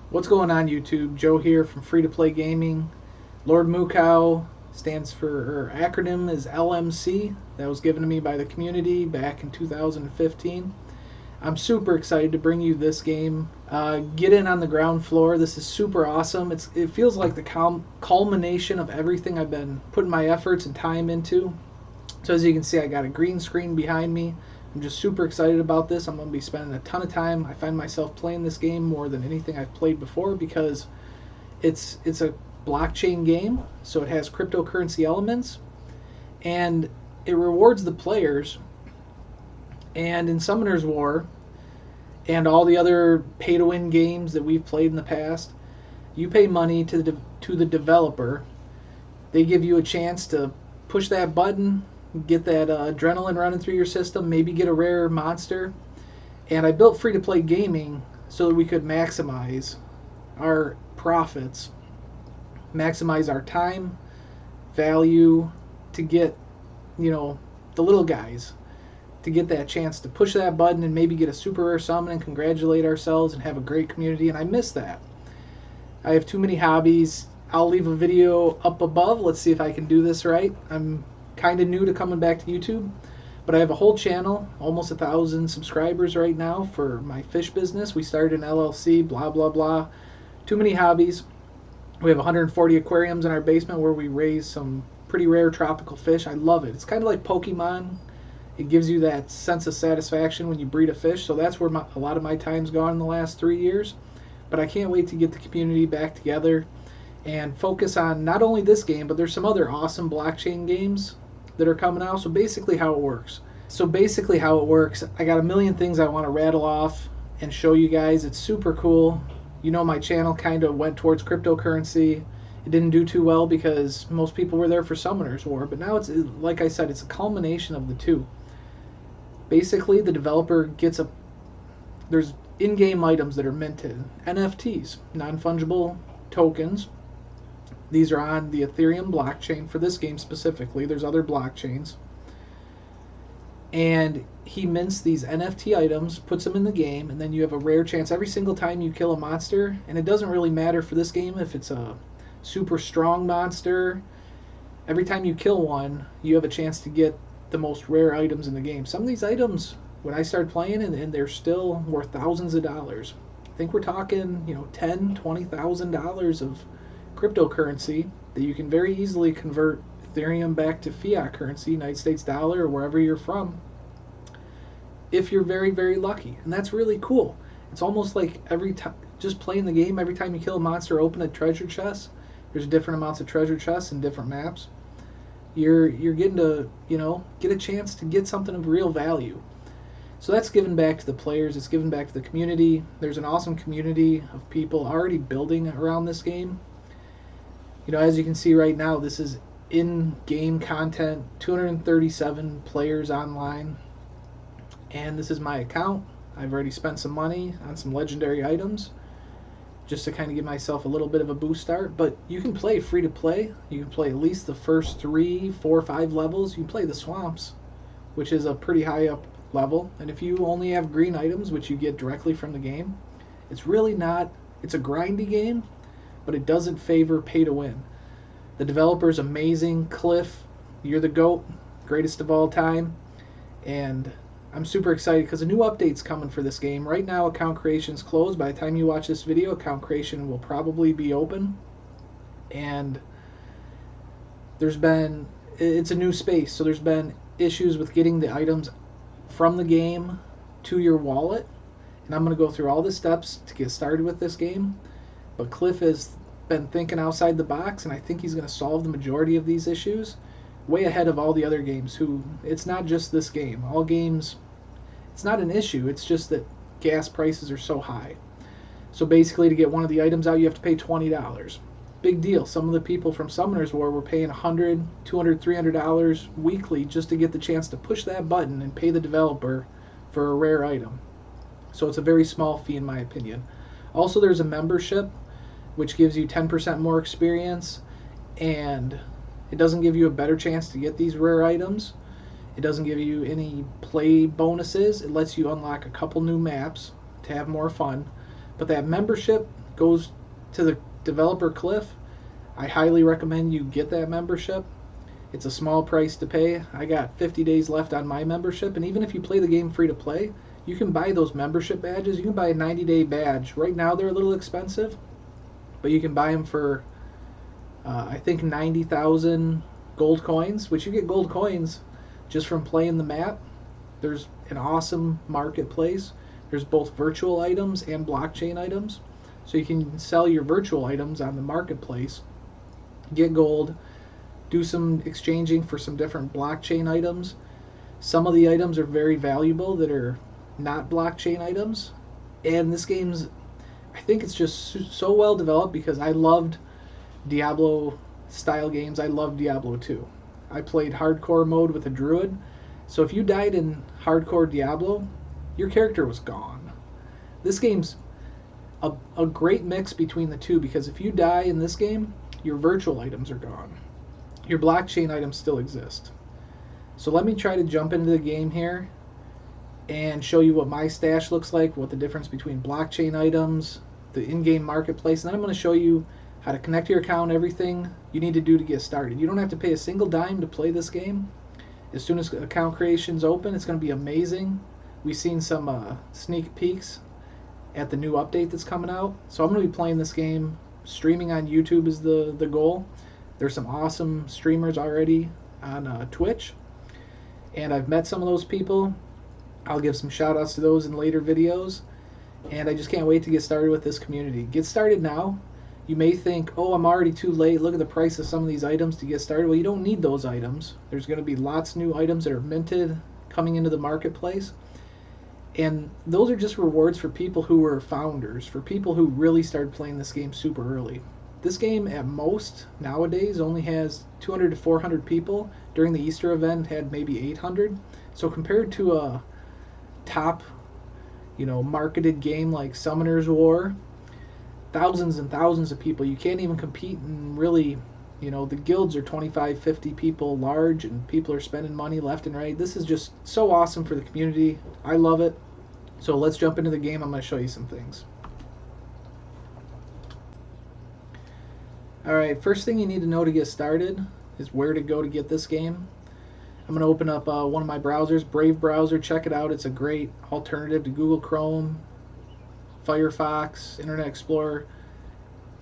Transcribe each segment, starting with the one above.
What's going on, YouTube? Joe here from Free to Play Gaming. Lord Mukau stands for, or acronym is LMC. That was given to me by the community back in 2015. I'm super excited to bring you this game. Get in on the ground floor. This is super awesome. It feels like the culmination of everything I've been putting my efforts and time into. So as you can see, I got a green screen behind me. I'm just super excited about this. I'm going to be spending a ton of time. I find myself playing this game more than anything I've played before because it's a blockchain game, so it has cryptocurrency elements, and it rewards the players. And in Summoner's War and all the other pay-to-win games that we've played in the past, you pay money to the developer. They give you a chance to push that button, get that adrenaline running through your system, maybe get a rare monster. And I built Free to Play Gaming so that we could maximize our profits, maximize our time, value, to get, the little guys, to get that chance to push that button and maybe get a super rare summon and congratulate ourselves and have a great community. And I miss that. I have too many hobbies. I'll leave a video up above. Let's see if I can do this right. I'm kind of new to coming back to YouTube, but I have a whole channel, almost 1,000 subscribers right now for my fish business. We started an LLC, blah, blah, blah. Too many hobbies. We have 140 aquariums in our basement where we raise some pretty rare tropical fish. I love it. It's kind of like Pokemon. It gives you that sense of satisfaction when you breed a fish, so that's where a lot of my time's gone in the last 3 years. But I can't wait to get the community back together and focus on not only this game, but there's some other awesome blockchain games that are coming out. So basically how it works. I got a million things I want to rattle off and show you guys. It's super cool. My channel kind of went towards cryptocurrency. It didn't do too well because most people were there for Summoner's War, but now it's, like I said, it's a culmination of the two. Basically, the developer there's in-game items that are minted, NFTs, non-fungible tokens. These are on the Ethereum blockchain for this game specifically. There's other blockchains. And he mints these NFT items, puts them in the game, and then you have a rare chance every single time you kill a monster. And it doesn't really matter for this game if it's a super strong monster. Every time you kill one, you have a chance to get the most rare items in the game. Some of these items, when I started playing, and they're still worth thousands of dollars. I think we're talking, $10,000, $20,000 of cryptocurrency that you can very easily convert Ethereum back to fiat currency, United States dollar, or wherever you're from, if you're very, very lucky. And that's really cool. It's almost like every time, just playing the game, every time you kill a monster, open a treasure chest. There's different amounts of treasure chests in different maps. You're getting to, get a chance to get something of real value. So that's given back to the players. It's given back to the community. There's an awesome community of people already building around this game. As you can see right now, this is in-game content, 237 players online. And this is my account. I've already spent some money on some legendary items just to kind of give myself a little bit of a boost start. But you can play free to play. You can play at least the first 3, 4, 5 levels. You can play the swamps, which is a pretty high up level. And if you only have green items, which you get directly from the game, it's really not, it's a grindy game, but it doesn't favor pay to win. The developer's amazing. Cliff, you're the GOAT, greatest of all time. And I'm super excited because a new update's coming for this game. Right now, account creation's closed. By the time you watch this video, account creation will probably be open. And it's a new space, so there's been issues with getting the items from the game to your wallet. And I'm going to go through all the steps to get started with this game. But Cliff has been thinking outside the box, and I think he's going to solve the majority of these issues way ahead of all the other games. It's not just this game. All games, it's not an issue. It's just that gas prices are so high. So basically, to get one of the items out, you have to pay $20. Big deal. Some of the people from Summoner's War were paying $100, $200, $300 weekly just to get the chance to push that button and pay the developer for a rare item. So it's a very small fee in my opinion. Also, there's a membership which gives you 10% more experience, and it doesn't give you a better chance to get these rare items. It doesn't give you any play bonuses. It lets you unlock a couple new maps to have more fun. But that membership goes to the developer cliff, I highly recommend you get that membership. It's a small price to pay. I got 50 days left on my membership, and even if you play the game free to play, you can buy those membership badges. You can buy a 90-day badge. Right now they're a little expensive, but you can buy them for I think 90,000 gold coins, which you get gold coins just from playing the map. There's an awesome marketplace. There's both virtual items and blockchain items. So you can sell your virtual items on the marketplace, get gold, do some exchanging for some different blockchain items. Some of the items are very valuable that are not blockchain items. And this game's, I think it's just so well developed because I loved Diablo style games. I loved Diablo 2. I played hardcore mode with a druid. So if you died in hardcore Diablo, your character was gone. This game's a great mix between the two, because if you die in this game, your virtual items are gone. Your blockchain items still exist. So let me try to jump into the game here and show you what my stash looks like, what the difference between blockchain items, the in-game marketplace, and then I'm going to show you how to connect your account, everything you need to do to get started. You don't have to pay a single dime to play this game. As soon as account creation's open, it's going to be amazing. We've seen some sneak peeks at the new update that's coming out. So I'm going to be playing this game. Streaming on YouTube is the goal. There's some awesome streamers already on Twitch, and I've met some of those people. I'll give some shout outs to those in later videos, and I just can't wait to get started with this community. Get started now. You may think, oh, I'm already too late. Look at the price of some of these items to get started. Well, you don't need those items. There's going to be lots of new items that are minted coming into the marketplace. And those are just rewards for people who were founders, for people who really started playing this game super early. This game, at most, nowadays, only has 200 to 400 people. During the Easter event, had maybe 800. So compared to a top, marketed game like Summoner's War, thousands and thousands of people, you can't even compete, and really, the guilds are 25, 50 people large, and people are spending money left and right. This is just so awesome for the community. I love it. So let's jump into the game. I'm going to show you some things. Alright, first thing you need to know to get started is where to go to get this game. I'm going to open up one of my browsers, Brave browser. Check it out. It's a great alternative to Google Chrome, Firefox, Internet Explorer,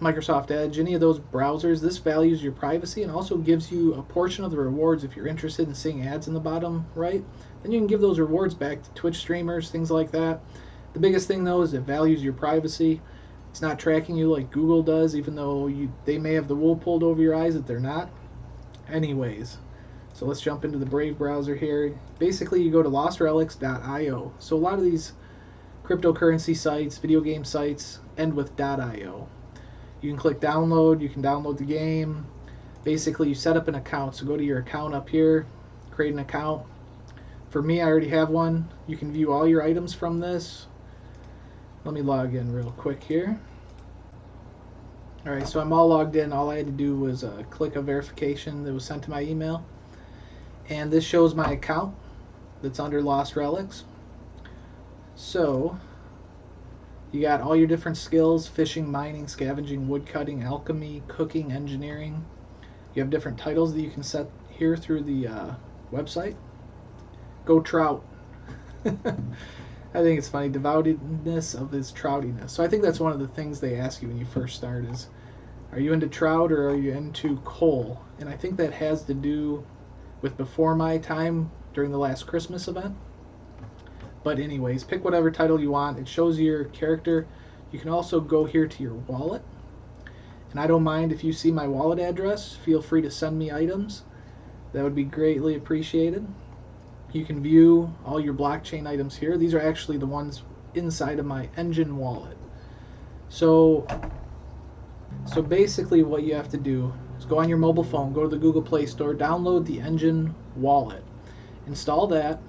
Microsoft Edge, any of those browsers. This values your privacy and also gives you a portion of the rewards if you're interested in seeing ads in the bottom right. Then you can give those rewards back to Twitch streamers, things like that. The biggest thing though is it values your privacy. It's not tracking you like Google does, even though they may have the wool pulled over your eyes that they're not. Anyways, so let's jump into the Brave browser here. Basically, you go to lostrelics.io. So a lot of these cryptocurrency sites, video game sites, end with .io. You can click download, you can download the game. Basically, you set up an account. So go to your account up here, create an account. For me, I already have one. You can view all your items from this. Let me log in real quick here. Alright, so I'm all logged in. All I had to do was click a verification that was sent to my email. And this shows my account that's under Lost Relics. So, you got all your different skills: fishing, mining, scavenging, woodcutting, alchemy, cooking, engineering. You have different titles that you can set here through the website. Go trout. I think it's funny, devotedness of his troutiness. So I think that's one of the things they ask you when you first start is, are you into trout or are you into coal? And I think that has to do with before my time during the last Christmas event. But anyways, pick whatever title you want. It shows your character. You can also go here to your wallet. And I don't mind if you see my wallet address. Feel free to send me items. That would be greatly appreciated. You can view all your blockchain items here. These are actually the ones inside of my engine wallet. So basically what you have to do is go on your mobile phone, go to the Google Play Store, download the engine wallet, install that.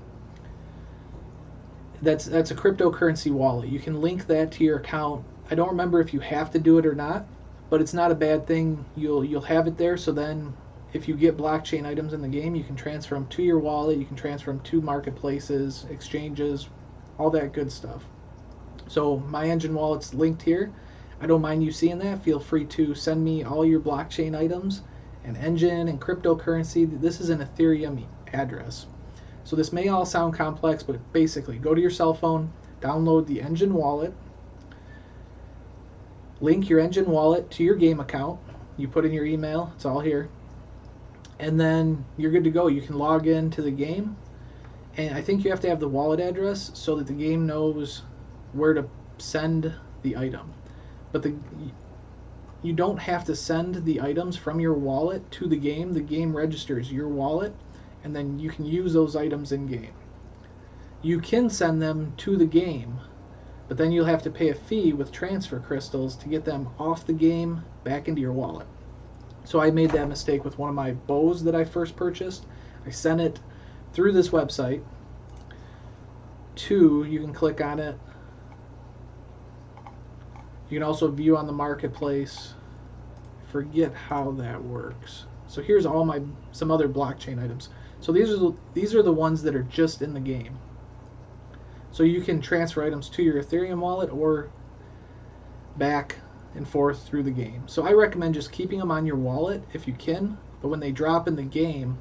That's a cryptocurrency wallet. You can link that to your account. I don't remember if you have to do it or not, but it's not a bad thing. You'll have it there, so then if you get blockchain items in the game, you can transfer them to your wallet, you can transfer them to marketplaces, exchanges, all that good stuff. So my engine wallet's linked here. I don't mind you seeing that. Feel free to send me all your blockchain items and engine and cryptocurrency. This is an Ethereum address. So this may all sound complex, but basically go to your cell phone, download the Engine wallet, link your Engine wallet to your game account. You put in your email, it's all here. And then you're good to go. You can log into the game. And I think you have to have the wallet address so that the game knows where to send the item. But you don't have to send the items from your wallet to the game. The game registers your wallet, and then you can use those items in game. You can send them to the game, but then you'll have to pay a fee with transfer crystals to get them off the game back into your wallet. So I made that mistake with one of my bows that I first purchased. I sent it through this website to, you can click on it. You can also view on the marketplace. Forget how that works. So here's some other blockchain items. So these are the ones that are just in the game. So you can transfer items to your Ethereum wallet or back and forth through the game. So I recommend just keeping them on your wallet if you can, but when they drop in the game,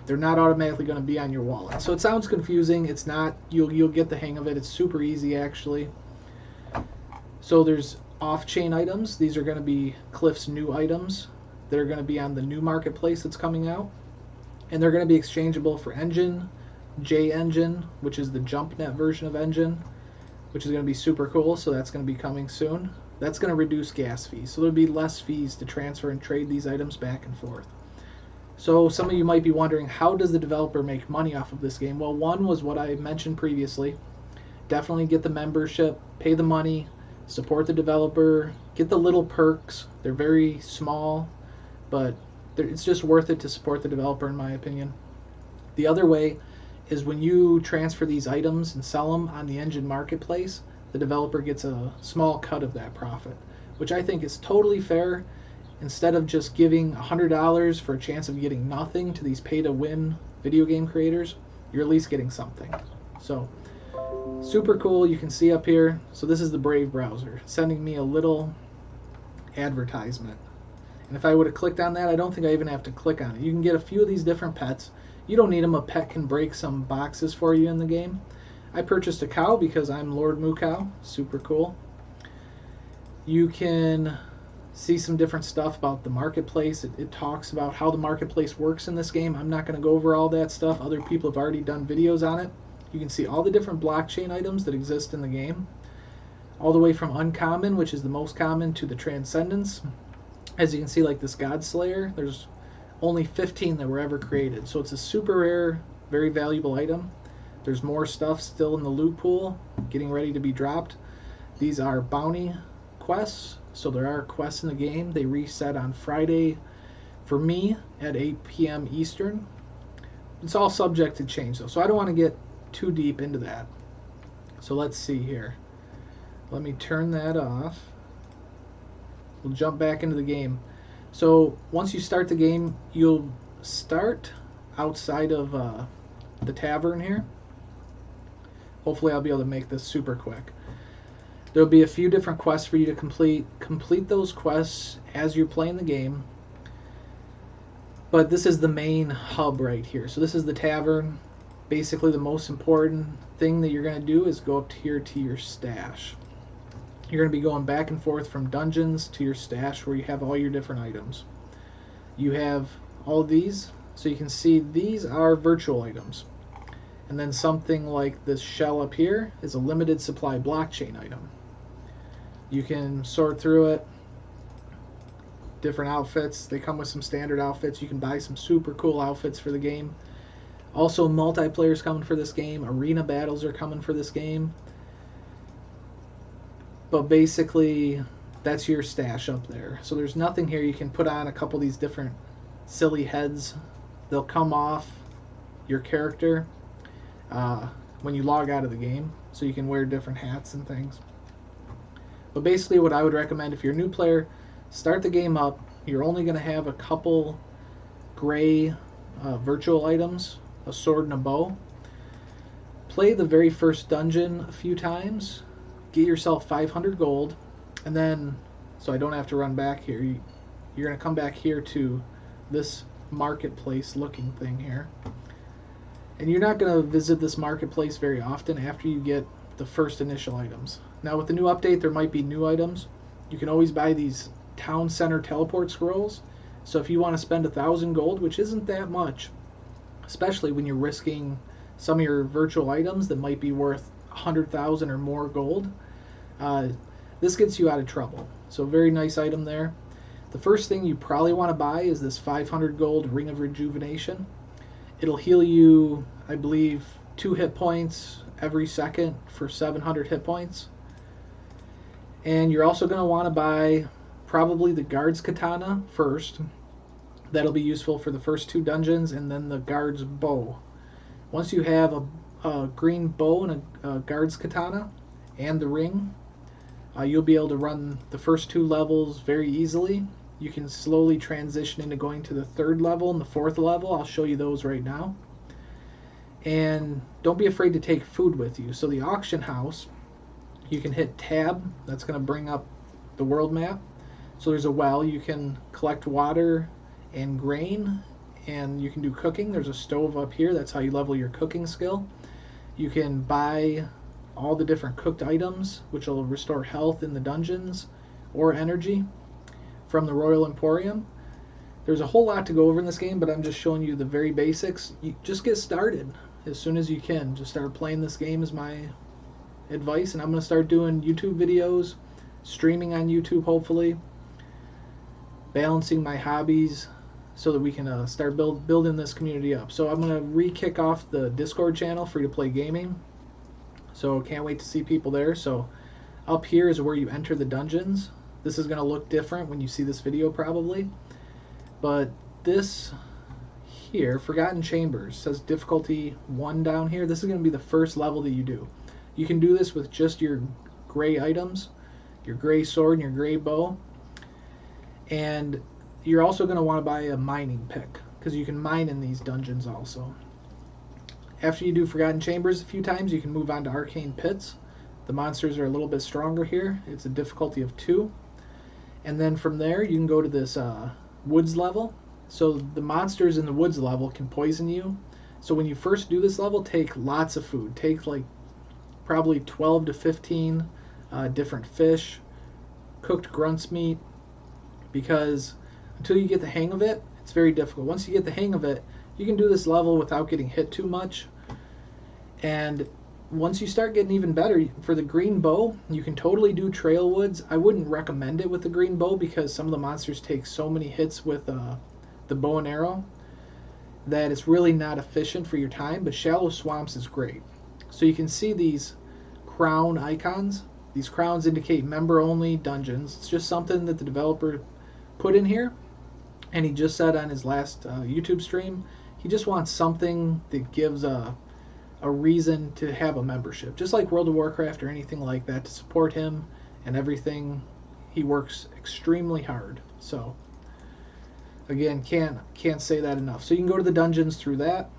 they're not automatically going to be on your wallet. So it sounds confusing. It's not. You'll get the hang of it. It's super easy actually. So there's off-chain items. These are going to be Cliff's new items that are going to be on the new marketplace that's coming out, and they're going to be exchangeable for Engine, J-Engine, which is the JumpNet version of Engine, which is going to be super cool. So that's going to be coming soon. That's going to reduce gas fees. So there'll be less fees to transfer and trade these items back and forth. So some of you might be wondering, how does the developer make money off of this game? Well, one was what I mentioned previously. Definitely get the membership, pay the money, support the developer, get the little perks. They're very small, but it's just worth it to support the developer in my opinion. The other way is when you transfer these items and sell them on the Engine marketplace, the developer gets a small cut of that profit, which I think is totally fair. Instead of just giving $100 for a chance of getting nothing to these pay-to-win video game creators, you're at least getting something. So, super cool. You can see up here. So this is the Brave browser sending me a little advertisement. And if I would have clicked on that, I don't think I even have to click on it. You can get a few of these different pets. You don't need them. A pet can break some boxes for you in the game. I purchased a cow because I'm Lord Moo Cow. Super cool. You can see some different stuff about the marketplace. It talks about how the marketplace works in this game. I'm not going to go over all that stuff. Other people have already done videos on it. You can see all the different blockchain items that exist in the game, all the way from uncommon, which is the most common, to the transcendence. As you can see, like this God Slayer, there's only 15 that were ever created. So it's a super rare, very valuable item. There's more stuff still in the loot pool, getting ready to be dropped. These are bounty quests. So there are quests in the game. They reset on Friday for me at 8 p.m. Eastern. It's all subject to change though, so I don't want to get too deep into that. So let's see here. Let me turn that off. We'll jump back into the game. So once you start the game, you'll start outside of the tavern here. Hopefully I'll be able to make this super quick. There'll be a few different quests for you to complete. Complete those quests as you're playing the game. But this is the main hub right here. So this is the tavern. Basically the most important thing that you're going to do is go up here to your stash. You're going to be going back and forth from dungeons to your stash where you have all your different items. You have all of these. So you can see these are virtual items. And then something like this shell up here is a limited supply blockchain item. You can sort through it. Different outfits. They come with some standard outfits. You can buy some super cool outfits for the game. Also, multiplayer is coming for this game. Arena battles are coming for this game. But basically, that's your stash up there. So there's nothing here. You can put on a couple of these different silly heads. They'll come off your character when you log out of the game. So you can wear different hats and things. But basically what I would recommend if you're a new player, start the game up. You're only going to have a couple gray virtual items, a sword and a bow. Play the very first dungeon a few times. Get yourself 500 gold. And then so I don't have to run back here. You're going to come back here to this marketplace looking thing here. And you're not going to visit this marketplace very often after you get the first initial items. Now with the new update, there might be new items. You can always buy these town center teleport scrolls. So if you want to spend 1,000 gold, which isn't that much, especially when you're risking some of your virtual items that might be worth 100,000 or more gold, this gets you out of trouble. So very nice item there. The first thing you probably want to buy is this 500 gold Ring of Rejuvenation. It'll heal you, I believe, 2 hit points every second for 700 hit points. And you're also going to want to buy probably the Guard's Katana first. That'll be useful for the first 2 dungeons, and then the Guard's Bow. Once you have a green bow and a Guard's Katana and the ring, you'll be able to run the first 2 levels very easily. You can slowly transition into going to the 3rd level and the 4th level. I'll show you those right now. And don't be afraid to take food with you. So the auction house, you can hit tab. That's going to bring up the world map. So there's a well. You can collect water and grain, and you can do cooking. There's a stove up here. That's how you level your cooking skill. You can buy all the different cooked items, which will restore health in the dungeons or energy from the Royal Emporium. There's a whole lot to go over in this game, but I'm just showing you the very basics. You just get started as soon as you can. Just start playing this game is my advice, and I'm going to start doing YouTube videos, streaming on YouTube hopefully, balancing my hobbies so that we can start building this community up. So I'm going to re-kick off the Discord channel, Free to Play Gaming. So can't wait to see people there. So up here is where you enter the dungeons. This is going to look different when you see this video probably. But this here, Forgotten Chambers, says difficulty 1 down here. This is going to be the first level that you do. You can do this with just your gray items, your gray sword and your gray bow. And you're also going to want to buy a mining pick, because you can mine in these dungeons also. After you do Forgotten Chambers a few times, you can move on to Arcane Pits. The monsters are a little bit stronger here. It's a difficulty of 2. And then from there, you can go to this woods level. So the monsters in the woods level can poison you. So when you first do this level, take lots of food. Take like probably 12 to 15 different fish, cooked grunts meat, because until you get the hang of it, it's very difficult. Once you get the hang of it, you can do this level without getting hit too much. And once you start getting even better, for the green bow, you can totally do trail woods. I wouldn't recommend it with the green bow because some of the monsters take so many hits with the bow and arrow that it's really not efficient for your time, but shallow swamps is great. So you can see these crown icons. These crowns indicate member-only dungeons. It's just something that the developer put in here, and he just said on his last YouTube stream, he just wants something that gives a reason to have a membership, just like World of Warcraft or anything like that, to support him and everything. He works extremely hard. So again, can't say that enough. So you can go to the dungeons through that.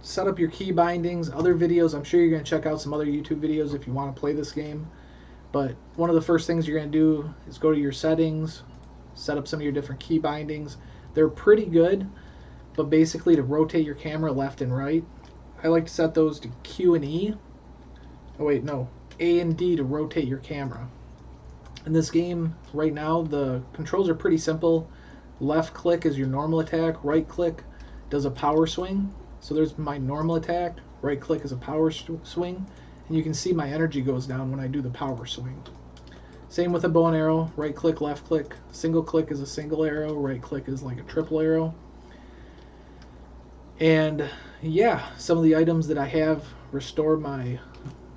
Set up your key bindings, other videos. I'm sure you're going to check out some other YouTube videos if you want to play this game. But one of the first things you're going to do is go to your settings, set up some of your different key bindings. They're pretty good, but basically to rotate your camera left and right. I like to set those to Q and E. Oh wait, no, A and D to rotate your camera. In this game right now, the controls are pretty simple. Left click is your normal attack, right click does a power swing. So there's my normal attack, right click is a power swing, and you can see my energy goes down when I do the power swing. Same with a bow and arrow, right click, left click, single click is a single arrow, right click is like a triple arrow. And yeah, some of the items that I have restore my,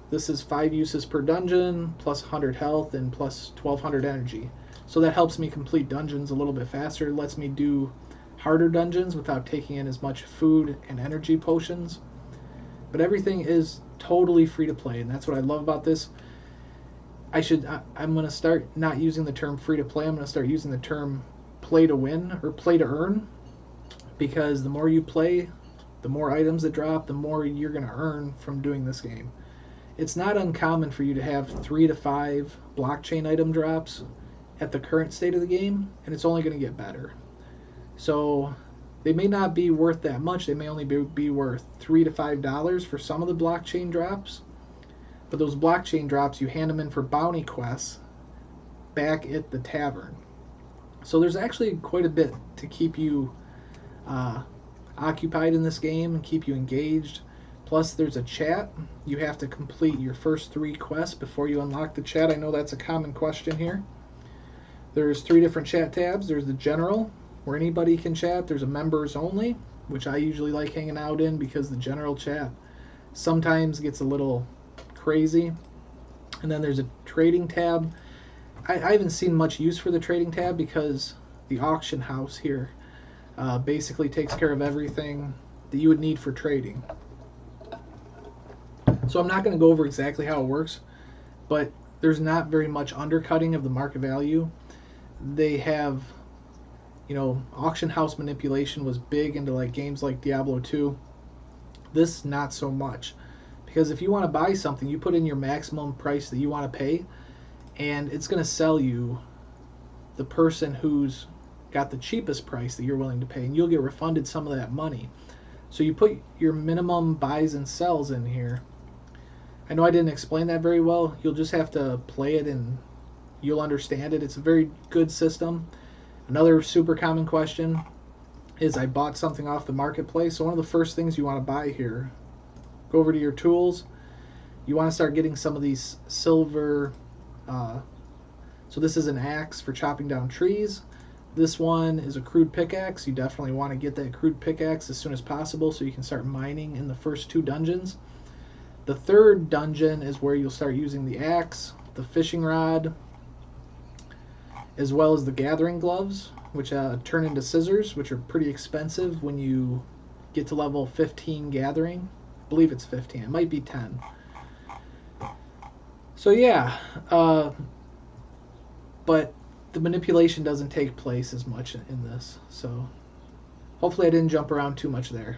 this is 5 uses per dungeon, plus 100 health, and plus 1200 energy. So that helps me complete dungeons a little bit faster. It lets me do harder dungeons without taking in as much food and energy potions. But everything is totally free to play, and that's what I love about this. I'm going to start not using the term free to play. I'm going to start using the term play to win or play to earn, because the more you play, the more items that drop, the more you're going to earn from doing this game. It's not uncommon for you to have 3 to 5 blockchain item drops at the current state of the game, and it's only going to get better. So they may not be worth that much. They may only be worth $3 to $5 for some of the blockchain drops. But those blockchain drops, you hand them in for bounty quests back at the tavern. So there's actually quite a bit to keep you occupied in this game and keep you engaged. Plus there's a chat. You have to complete your first 3 quests before you unlock the chat. I know that's a common question here. There's 3 different chat tabs. There's the general, where anybody can chat. There's a members only, which I usually like hanging out in because the general chat sometimes gets a little crazy. And then there's a trading tab. I haven't seen much use for the trading tab because the auction house here basically takes care of everything that you would need for trading. So I'm not going to go over exactly how it works, but there's not very much undercutting of the market value. They have, you know, auction house manipulation was big into like games like Diablo 2. This not so much, because if you want to buy something, you put in your maximum price that you want to pay, and it's going to sell you the person who's got the cheapest price that you're willing to pay, and you'll get refunded some of that money. So you put your minimum buys and sells in here. I know I didn't explain that very well. You'll just have to play it and you'll understand it. It's a very good system. Another super common question is, I bought something off the marketplace. So one of the first things you want to buy here, go over to your tools. You want to start getting some of these silver. So this is an axe for chopping down trees. This one is a crude pickaxe. You definitely want to get that crude pickaxe as soon as possible so you can start mining in the first 2 dungeons. The 3rd dungeon is where you'll start using the axe, the fishing rod, as well as the gathering gloves, which turn into scissors, which are pretty expensive when you get to level 15 gathering. I believe it's 15. It might be 10. So yeah, but the manipulation doesn't take place as much in this. So hopefully I didn't jump around too much there.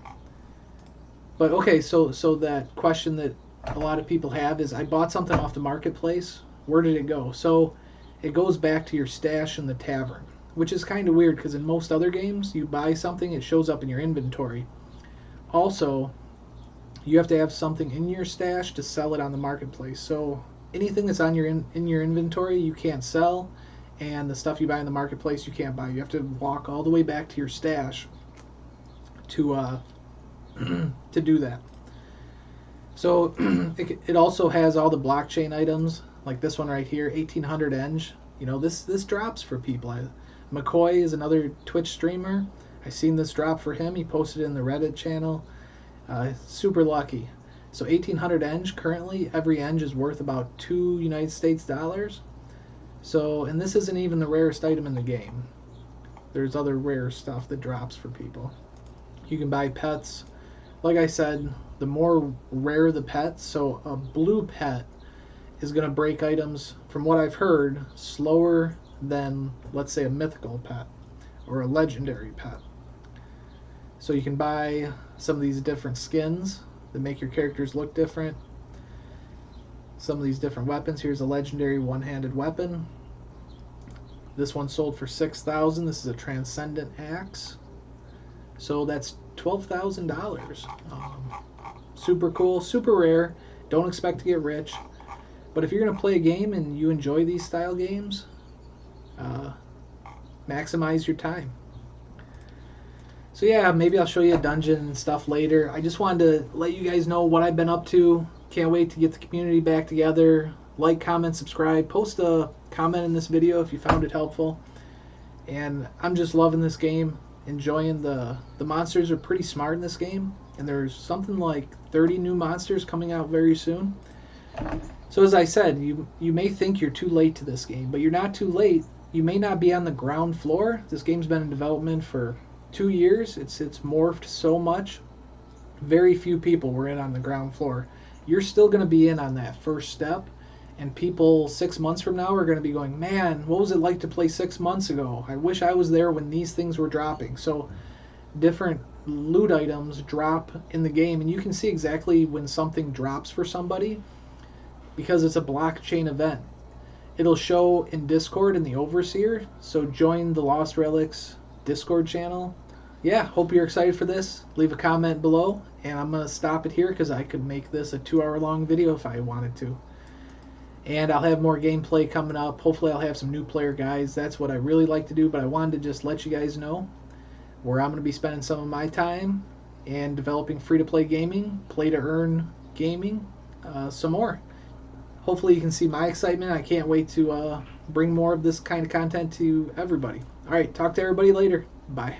But okay, so that question that a lot of people have is, I bought something off the marketplace. Where did it go? So it goes back to your stash in the tavern, which is kind of weird because in most other games, you buy something, it shows up in your inventory. Also, you have to have something in your stash to sell it on the marketplace. So anything that's on in your inventory, you can't sell, and the stuff you buy in the marketplace, you can't buy. You have to walk all the way back to your stash to to do that. So it also has all the blockchain items, like this one right here, 1800 Eng. You know, this drops for people. McCoy is another Twitch streamer. I seen this drop for him. He posted it in the Reddit channel. Super lucky. So 1800 Eng currently, every Eng is worth about $2 United States dollars. So, and this isn't even the rarest item in the game. There's other rare stuff that drops for people. You can buy pets. Like I said, the more rare the pet, so a blue pet is going to break items, from what I've heard, slower than, let's say, a mythical pet or a legendary pet. So you can buy some of these different skins that make your characters look different. Some of these different weapons. Here's a legendary one-handed weapon. This one sold for $6,000. This is a transcendent axe. So that's $12,000. Super cool, super rare. Don't expect to get rich. But if you're going to play a game and you enjoy these style games, maximize your time. So yeah, maybe I'll show you a dungeon and stuff later. I just wanted to let you guys know what I've been up to. Can't wait to get the community back together. Like, comment, subscribe. Post a comment in this video if you found it helpful. And I'm just loving this game. Enjoying the monsters are pretty smart in this game, and there's something like 30 new monsters coming out very soon. So as I said, you may think you're too late to this game, but you're not too late. You may not be on the ground floor. This game's been in development for 2 years. It's morphed so much. Very few people were in on the ground floor. You're still going to be in on that first step, and people 6 months from now are going to be going, man, what was it like to play 6 months ago? I wish I was there when these things were dropping. So different loot items drop in the game, and you can see exactly when something drops for somebody because it's a blockchain event. It'll show in Discord in the Overseer, so join the Lost Relics Discord channel. Yeah, hope you're excited for this. Leave a comment below, and I'm going to stop it here because I could make this a 2-hour long video if I wanted to. And I'll have more gameplay coming up. Hopefully I'll have some new player guides. That's what I really like to do, but I wanted to just let you guys know where I'm going to be spending some of my time and developing free-to-play gaming, play-to-earn gaming, some more. Hopefully you can see my excitement. I can't wait to bring more of this kind of content to everybody. All right, talk to everybody later. Bye.